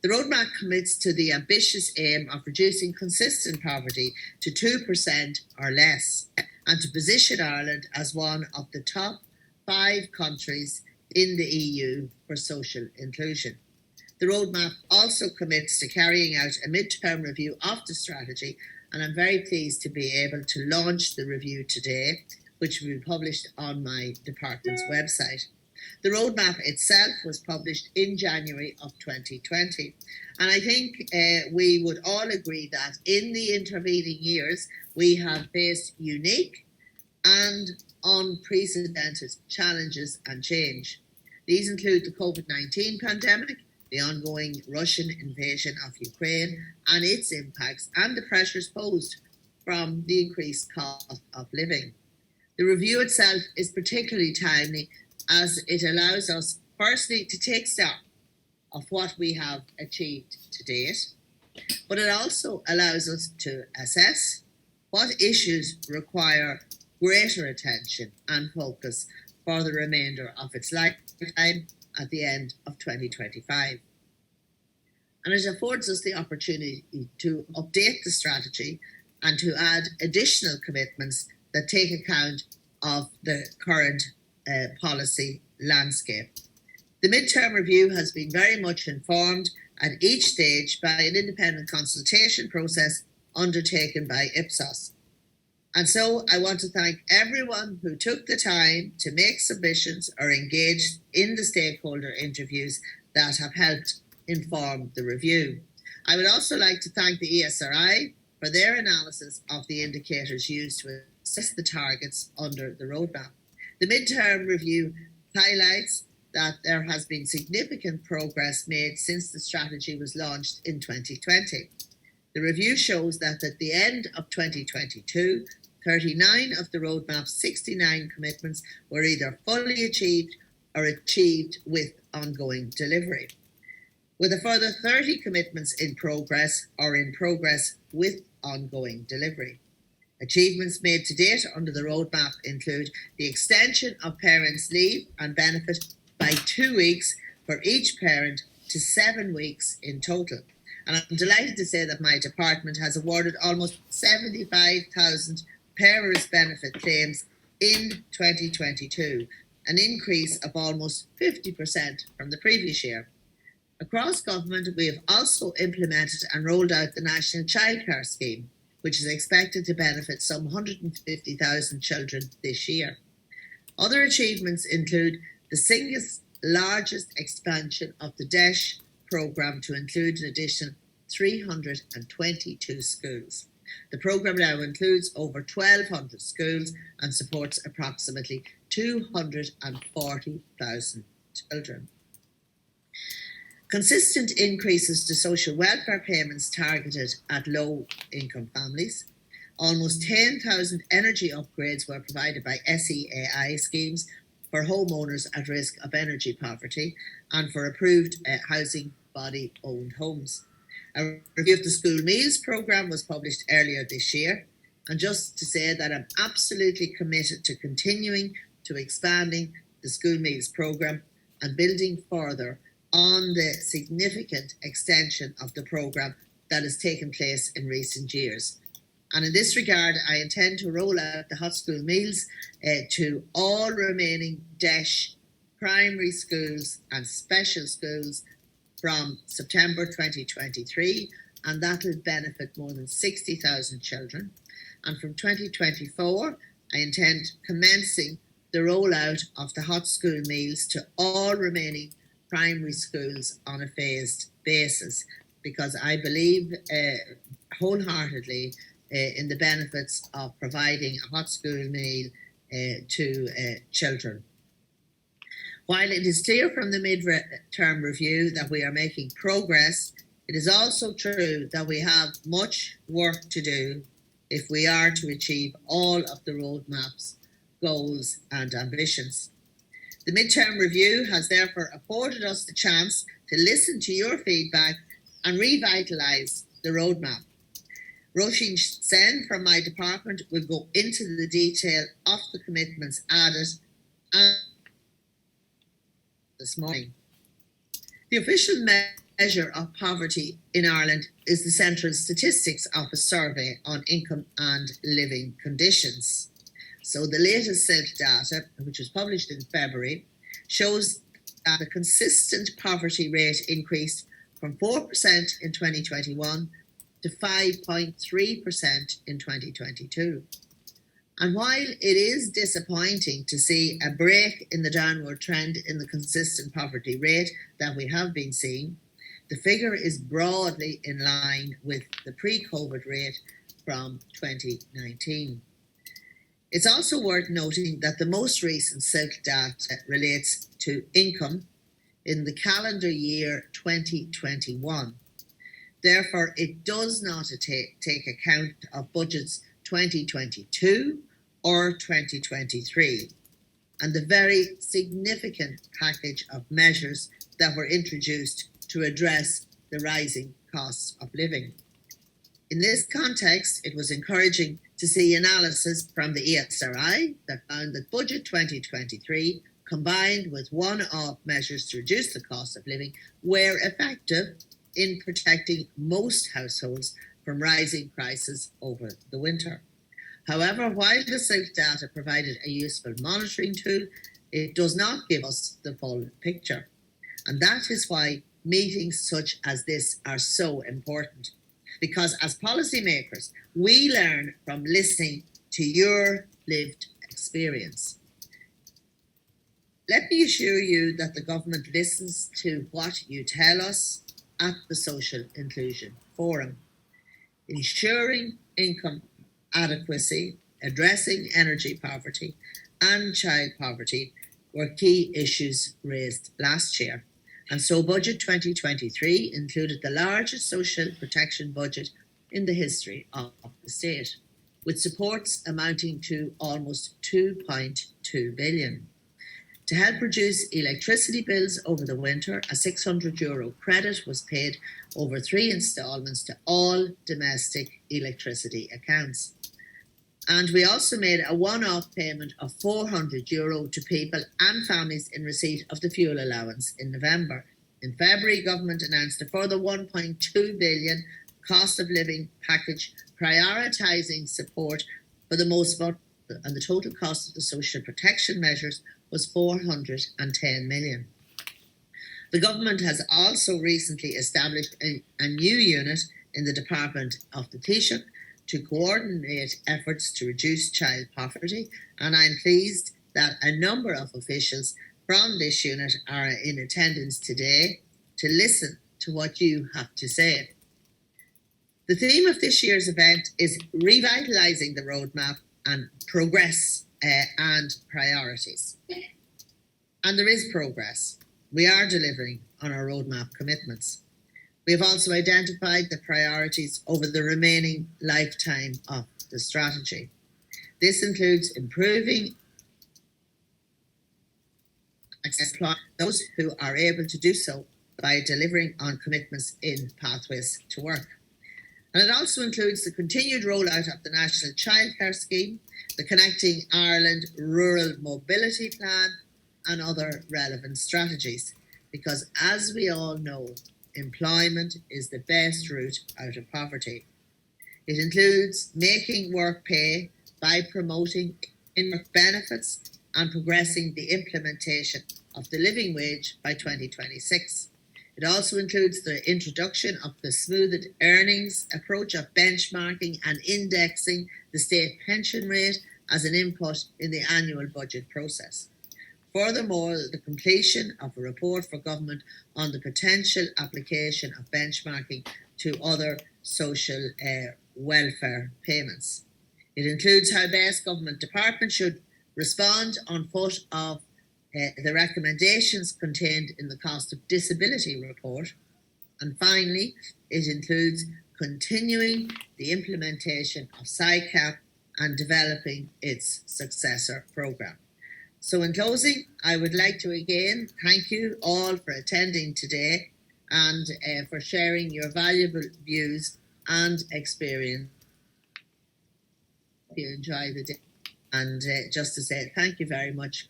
The roadmap commits to the ambitious aim of reducing consistent poverty to 2% or less, and to position Ireland as one of the top 5 countries in the EU for social inclusion. The roadmap also commits to carrying out a mid-term review of the strategy, and I'm very pleased to be able to launch the review today, which will be published on my department's website. The roadmap itself was published in January of 2020, and I think we would all agree that in the intervening years we have faced unique and unprecedented challenges and change. These include the COVID-19 pandemic, the ongoing Russian invasion of Ukraine and its impacts, and the pressures posed from the increased cost of living. The review itself is particularly timely as it allows us, firstly, to take stock of what we have achieved to date, but it also allows us to assess what issues require greater attention and focus for the remainder of its lifetime at the end of 2025. And it affords us the opportunity to update the strategy and to add additional commitments that take account of the current policy landscape. The mid-term review has been very much informed at each stage by an independent consultation process undertaken by Ipsos. And so I want to thank everyone who took the time to make submissions or engage in the stakeholder interviews that have helped inform the review. I would also like to thank the ESRI for their analysis of the indicators used to assess the targets under the roadmap. The mid-term review highlights that there has been significant progress made since the strategy was launched in 2020. The review shows that at the end of 2022, 39 of the roadmap's 69 commitments were either fully achieved or achieved with ongoing delivery, with a further 30 commitments in progress or in progress with ongoing delivery. Achievements made to date under the roadmap include the extension of parents' leave and benefit by 2 weeks for each parent to 7 weeks in total. And I'm delighted to say that my department has awarded almost 75,000 parents' benefit claims in 2022, an increase of almost 50% from the previous year. Across government, we have also implemented and rolled out the National Childcare Scheme, which is expected to benefit some 150,000 children this year. Other achievements include the single largest expansion of the DESH programme to include an additional 322 schools. The programme now includes over 1,200 schools and supports approximately 240,000 children. Consistent increases to social welfare payments targeted at low-income families. Almost 10,000 energy upgrades were provided by SEAI schemes for homeowners at risk of energy poverty and for approved housing body-owned homes. A review of the school meals programme was published earlier this year. And just to say that I'm absolutely committed to continuing to expanding the school meals programme and building further on the significant extension of the programme that has taken place in recent years. And in this regard, I intend to roll out the hot school meals to all remaining DESH primary schools and special schools from September 2023, and that will benefit more than 60,000 children. And from 2024, I intend commencing the rollout of the hot school meals to all remaining primary schools on a phased basis, because I believe wholeheartedly in the benefits of providing a hot school meal to children. While it is clear from the mid-term review that we are making progress, it is also true that we have much work to do if we are to achieve all of the roadmap's goals and ambitions. The mid-term review has therefore afforded us the chance to listen to your feedback and revitalise the roadmap. Roisin Sen from my department will go into the detail of the commitments added this morning. The official measure of poverty in Ireland is the Central Statistics Office survey on income and living conditions. So the latest SILT data, which was published in February, shows that the consistent poverty rate increased from 4% in 2021 to 5.3% in 2022. And while it is disappointing to see a break in the downward trend in the consistent poverty rate that we have been seeing, the figure is broadly in line with the pre-COVID rate from 2019. It's also worth noting that the most recent SILT data relates to income in the calendar year 2021. Therefore, it does not take account of budgets 2022 or 2023 and the very significant package of measures that were introduced to address the rising costs of living. In this context, it was encouraging to see analysis from the ESRI that found that Budget 2023, combined with one-off measures to reduce the cost of living, were effective in protecting most households from rising prices over the winter. However, while the SILT data provided a useful monitoring tool, it does not give us the full picture. And that is why meetings such as this are so important. Because as policymakers, we learn from listening to your lived experience. Let me assure you that the government listens to what you tell us at the Social Inclusion Forum. Ensuring income adequacy, addressing energy poverty and child poverty were key issues raised last year. And so Budget 2023 included the largest social protection budget in the history of the state, with supports amounting to almost 2.2 billion. To help reduce electricity bills over the winter, a €600 credit was paid over 3 instalments to all domestic electricity accounts. And we also made a one-off payment of €400 to people and families in receipt of the fuel allowance in November. In February, government announced a further €1.2 billion cost of living package, prioritising support for the most vulnerable, and the total cost of the social protection measures was €410 million. The government has also recently established a new unit in the Department of the Taoiseach to coordinate efforts to reduce child poverty, and I'm pleased that a number of officials from this unit are in attendance today to listen to what you have to say. The theme of this year's event is Revitalising the Roadmap and Progress and Priorities. And there is progress. We are delivering on our roadmap commitments. We have also identified the priorities over the remaining lifetime of the strategy. This includes improving access to those who are able to do so by delivering on commitments in Pathways to Work. And it also includes the continued rollout of the National Childcare Scheme, the Connecting Ireland Rural Mobility Plan, and other relevant strategies. Because as we all know, employment is the best route out of poverty. It includes making work pay by promoting in-work benefits and progressing the implementation of the living wage by 2026. It also includes the introduction of the smoothed earnings approach of benchmarking and indexing the state pension rate as an input in the annual budget process. Furthermore, the completion of a report for government on the potential application of benchmarking to other social welfare payments. It includes how best government departments should respond on foot of the recommendations contained in the Cost of Disability report. And finally, it includes continuing the implementation of SICAP and developing its successor programme. So in closing, I would like to again thank you all for attending today and for sharing your valuable views and experience. Hope you enjoy the day. And just to say thank you very much.